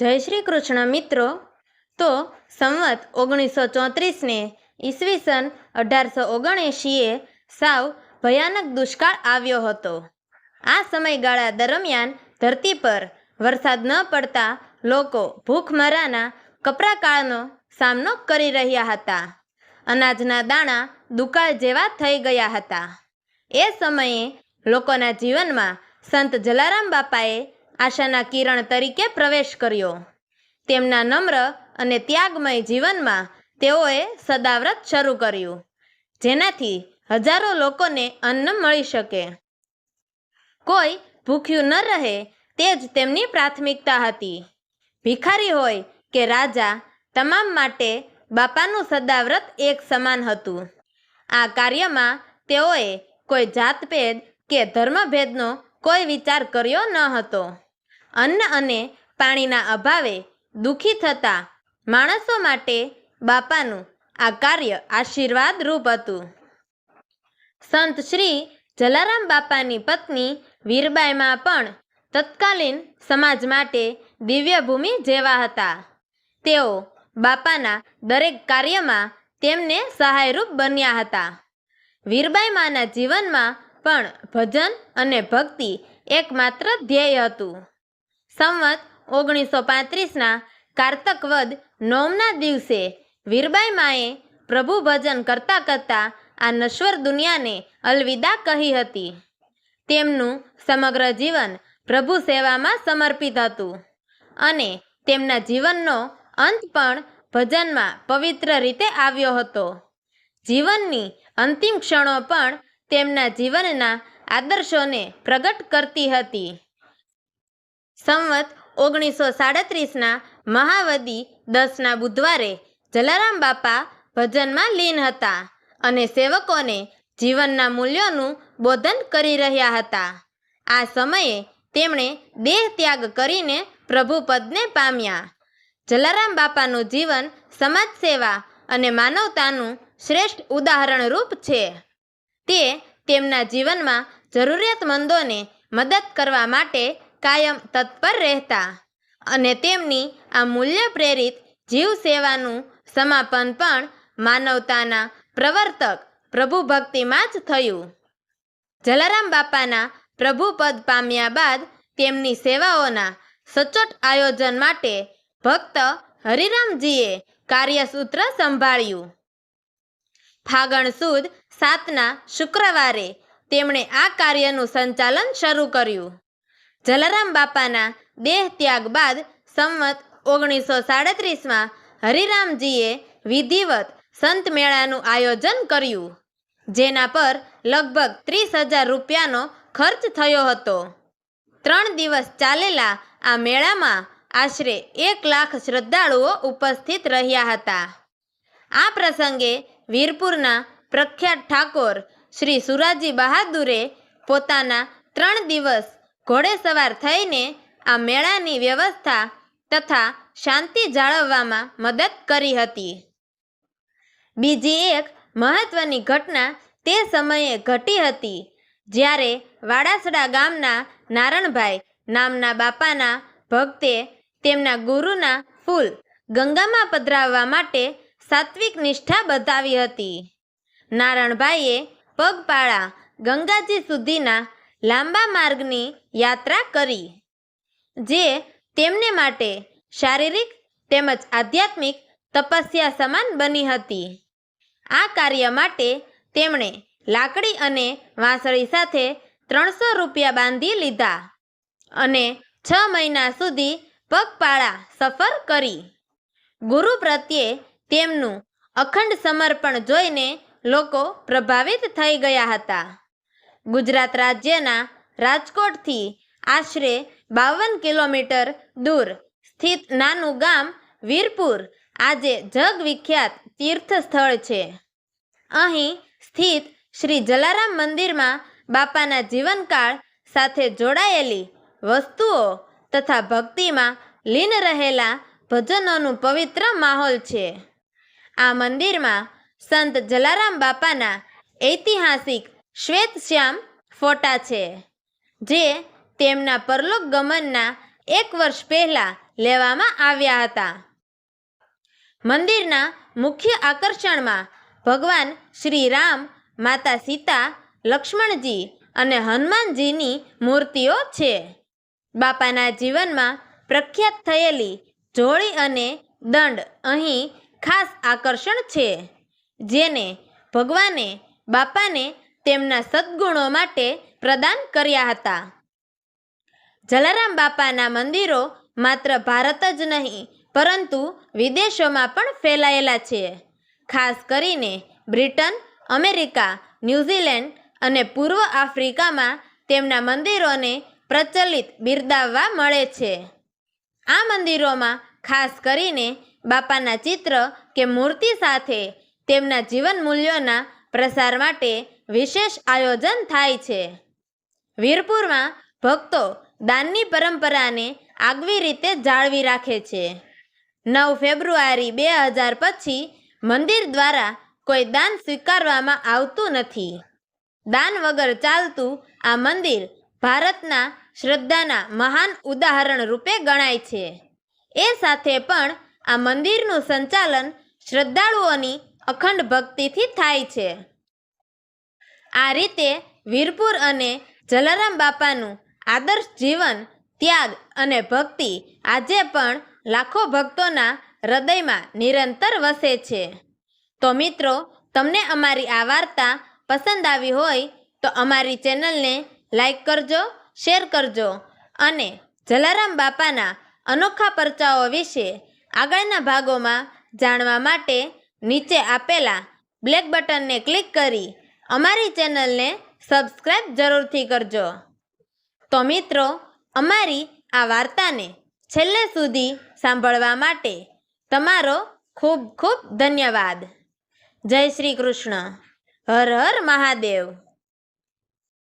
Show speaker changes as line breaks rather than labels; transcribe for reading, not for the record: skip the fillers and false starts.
જય શ્રી કૃષ્ણ મિત્રો। તો સંવત 1934ને ઈસવીસન 1879એ સાવ ભયાનક દુષ્કાળ આવ્યો હતો। આ સમયગાળા દરમિયાન ધરતી પર વરસાદ ન પડતા લોકો ભૂખમરાના કપરાકાળનો સામનો કરી રહ્યા હતા। અનાજના દાણા દુકાળ જેવા થઈ ગયા હતા। એ સમયે લોકોના જીવનમાં સંત જલારામ બાપાએ આશાના કિરણ તરીકે પ્રવેશ કર્યો। તેમના નમ્ર અને ત્યાગમય જીવનમાં તેઓએ સદાવ્રત શરૂ કર્યું, જેનાથી હજારો લોકોને અન્ન મળી શકે, કોઈ ભૂખ્યું ન રહે, તે જ તેમની પ્રાથમિકતા હતી। ભિખારી હોય કે રાજા, તમામ માટે બાપાનું સદાવ્રત એક સમાન હતું। આ કાર્યમાં તેઓએ કોઈ જાતભેદ કે ધર્મભેદનો કોઈ વિચાર કર્યો ન હતો। અન્ન અને પાણીના અભાવે દુઃખી થતા માણસો માટે બાપાનું આ કાર્ય આશીર્વાદ રૂપ હતું। સંત શ્રી જલારામ બાપાની પત્ની વીરબાઈમાં પણ તત્કાલીન સમાજ માટે દિવ્યભૂમિ જેવા હતા। તેઓ બાપાના દરેક કાર્યમાં તેમને સહાયરૂપ બન્યા હતા। વીરબાઈમાના જીવનમાં પણ ભજન અને ભક્તિ એકમાત્ર ધ્યેય હતું। સંવત 1935ના કારતક વદ 9ના દિવસે વીરબાઈમાએ પ્રભુ ભજન કરતાં કરતાં આ નશ્વર દુનિયાને અલવિદા કહી હતી। તેમનું સમગ્ર જીવન પ્રભુ સેવામાં સમર્પિત હતું અને તેમના જીવનનો અંત પણ ભજનમાં પવિત્ર રીતે આવ્યો હતો। જીવનની અંતિમ ક્ષણો પણ તેમના જીવનના આદર્શોને પ્રગટ કરતી હતી। સંવત 1937ના મહાવદી 10ના બુધવારે જલારામ બાપા ભજનમાં લીન હતા અને સેવકોને જીવનના મૂલ્યોનું બોધન કરી રહ્યા હતા। આ સમયે તેમણે દેહ ત્યાગ કરીને પ્રભુપદને પામ્યા। જલારામ બાપાનું જીવન સમાજ સેવા અને માનવતાનું શ્રેષ્ઠ ઉદાહરણરૂપ છે। તે તેમના જીવનમાં જરૂરિયાતમંદોને મદદ કરવા માટે કાયમ તત્પર રહેતા અને તેમની આ મૂલ્ય પ્રેરિત જીવ સેવાનું સમાપન પણ માનવતાના પ્રવર્તક પ્રભુ ભક્તિમાં જ થયું। જલારામ બાપાના પ્રભુપદ પામ્યા બાદ તેમની સેવાઓના સચોટ આયોજન માટે ભક્ત હરિરામજીએ કાર્યસૂત્ર સંભાળ્યું। ફાગણ સુદ 7ના શુક્રવારે તેમણે આ કાર્યનું સંચાલન શરૂ કર્યું। જલારામ બાપાના દેહ ત્યાગ બાદ સંવત 1937માં હરિરામજીએ વિધિવત સંત મેળાનું આયોજન કર્યું, જેના પર લગભગ 30,000 રૂપિયાનો ખર્ચ થયો હતો। 3 દિવસ ચાલેલા આ મેળામાં આશરે 1 લાખ શ્રદ્ધાળુઓ ઉપસ્થિત રહ્યા હતા। આ પ્રસંગે વીરપુરના પ્રખ્યાત ઠાકોર શ્રી સુરાજી બહાદુરે પોતાના 3 દિવસ ઘોડેસવાર થઈને આ મેળાની વ્યવસ્થા તથા શાંતિ જાળવવામાં મદદ કરી હતી। બીજી એક મહત્વની ઘટના તે સમયે ઘટી હતી, જ્યારે વાડાસડા ગામના નારણભાઈ નામના બાપાના ભક્તે તેમના ગુરુના ફૂલ ગંગામાં પધરાવવા માટે સાત્વિક નિષ્ઠા બતાવી હતી। નારણભાઈએ પગપાળા ગંગાજી સુધીના લાંબા માર્ગની યાત્રા કરી, જે તેમને માટે શારીરિક તેમજ આધ્યાત્મિક તપસ્યા સમાન બની હતી। આ કાર્ય માટે તેમણે લાકડી અને વાંસળી સાથે 300 રૂપિયા બાંધી લીધા અને 6 મહિના સુધી પગપાળા સફર કરી। ગુરુ પ્રત્યે તેમનું અખંડ સમર્પણ જોઈને લોકો પ્રભાવિત થઈ ગયા હતા। ગુજરાત રાજ્યના રાજકોટથી આશરે 52 કિલોમીટર દૂર સ્થિત નાનું ગામ વીરપુર આજે જગવિખ્યાત તીર્થ સ્થળ છે। અહીં સ્થિત શ્રી જલારામ મંદિરમાં બાપાના જીવનકાળ સાથે જોડાયેલી વસ્તુઓ તથા ભક્તિમાં લીન રહેલા ભજનોનું પવિત્ર માહોલ છે। આ મંદિરમાં સંત જલારામ બાપાના ઐતિહાસિક શ્વેત-શ્યામ ફોટા છે, જે તેમના પરલોક ગમનના 1 વર્ષ પહેલા લેવામાં આવ્યા હતા. મંદિરના મુખ્ય આકર્ષણમાં ભગવાન શ્રી રામ, માતા સીતા, લક્ષ્મણજી અને હનુમાનજીની મૂર્તિઓ છે. બાપાના જીવનમાં પ્રખ્યાત થયેલી જોડી અને દંડ અહીં ખાસ આકર્ષણ છે, જેને ભગવાને બાપાને તેમના સદ્ગુણો માટે પ્રદાન કર્યા હતા. જલારામ બાપાના મંદિરો માત્ર ભારત જ નહીં પરંતુ વિદેશોમાં પણ ફેલાયેલા છે. ખાસ કરીને બ્રિટન, અમેરિકા, ન્યૂઝીલેન્ડ અને પૂર્વ આફ્રિકામાં તેમના મંદિરોને પ્રચલિત બિરદાવવા મળે છે. આ મંદિરોમાં ખાસ કરીને બાપાના ચિત્ર કે મૂર્તિ સાથે તેમના જીવન મૂલ્યોના પ્રસાર માટે વિશેષ આયોજન થાય છે. વીરપુરમાં ભક્તો દાનની પરંપરાને આગવી રીતે જાળવી રાખે છે. 9 ફેબ્રુઆરી 2000 પછી મંદિર દ્વારા કોઈ દાન સ્વીકારવામાં આવતું નથી. દાન વગર ચાલતું આ મંદિર ભારતના શ્રદ્ધાના મહાન ઉદાહરણ રૂપે ગણાય છે. એ સાથે પણ આ મંદિરનું સંચાલન શ્રદ્ધાળુઓની અખંડ ભક્તિથી થાય છે. આ રીતે વીરપુર અને જલારામ બાપાનું આદર્શ જીવન, ત્યાગ અને ભક્તિ આજે પણ લાખો ભક્તોના હૃદયમાં નિરંતર વસે છે. તો મિત્રો, તમને અમારી આ વાર્તા પસંદ આવી હોય તો અમારી ચેનલને લાઈક કરજો, શેર કરજો અને જલારામ બાપાના અનોખા પરચાઓ વિશે આગળના ભાગોમાં જાણવા માટે નીચે આપેલા બ્લેક બટનને ક્લિક કરી અમારી ચેનલને સબસ્ક્રાઈબ જરૂરથી કરજો. તો મિત્રો, અમારી આ વાર્તાને છેલ્લે સુધી સાંભળવા માટે તમારો ખૂબ ખૂબ ધન્યવાદ. જય શ્રી કૃષ્ણ. હર હર મહાદેવ.